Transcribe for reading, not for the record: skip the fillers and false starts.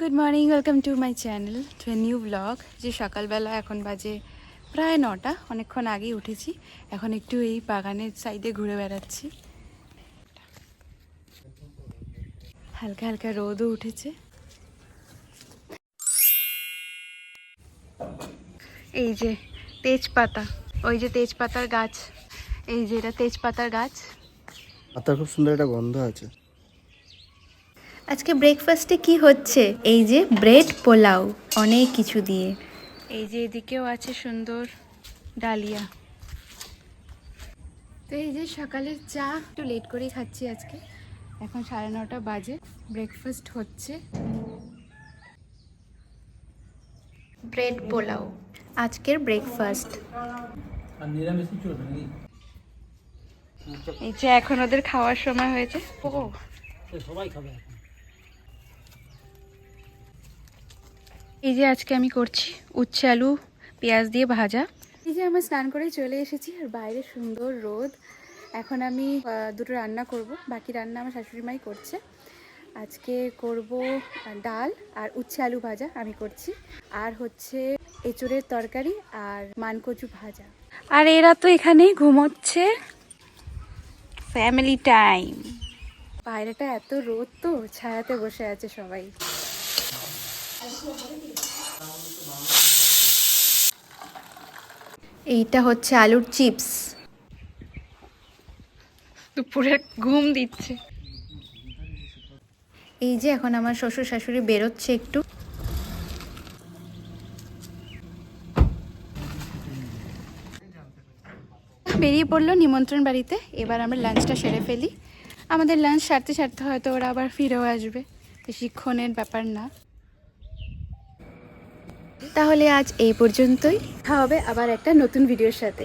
Good morning, welcome to my channel to a new blog. যে সকালবেলা এখন বাজে প্রায় 9টা, অনেকক্ষণ আগেই উঠেছি। এখন একটু এই বাগানের সাইডে ঘুরে বেড়াচ্ছি। হালকা হালকা রোদও উঠেছে। এই যে তেজপাতা, ওই যে তেজপাতার গাছ, এই যে এটা তেজপাতার গাছ। পাতার খুব সুন্দর একটা গন্ধ আছে। আজকে ব্রেকফাস্টে কি হচ্ছে? এই যে ব্রেড পোলাও, অনেক কিছু দিয়ে। এই যে এদিকেও আছে সুন্দর ডালিয়া। তো এই যে সকালের চা একটু লেট করেই খাচ্ছি আজকে। এখন 9:30 বাজে। ব্রেকফাস্ট হচ্ছে ব্রেড পোলাও, আজকের ব্রেকফাস্ট। এই যে এখন ওদের খাওয়ার সময় হয়েছে। ও সবাই খাবে। এই যে আজকে আমি করছি উচ্ছে আলু পেঁয়াজ দিয়ে ভাজা। এই যে আমরা স্নান করে চলে এসেছি আর বাইরে সুন্দর রোদ। এখন আমি দুটো রান্না করব, বাকি রান্না আমার শাশুড়ি মাই করছে। আজকে করব ডাল আর উচ্ছে আলু ভাজা আমি করছি, আর হচ্ছে এঁচোড়ের তরকারি আর মানকচু ভাজা। আর এরা তো এখানেই ঘুমোচ্ছে, ফ্যামিলি টাইম। বাইরেটা এত রোদ, তো ছায়াতে বসে আছে সবাই। এইটা হচ্ছে আলুর চিপস। দুপুরে ঘুম দিচ্ছে। এই যে এখন আমার শ্বশুর শাশুড়ি বেরোচ্ছে একটু। বেরিয়ে পড়লো নিমন্ত্রণ বাড়িতে। এবার আমরা লাঞ্চটা সেরে ফেলি। আমাদের লাঞ্চ সারতে সারতে হয়তো ওরা আবার ফিরেও আসবে, বেশিক্ষণের ব্যাপার না। তাহলে আজ এই পর্যন্তই, দেখা হবে আবার একটা নতুন ভিডিওর সাথে।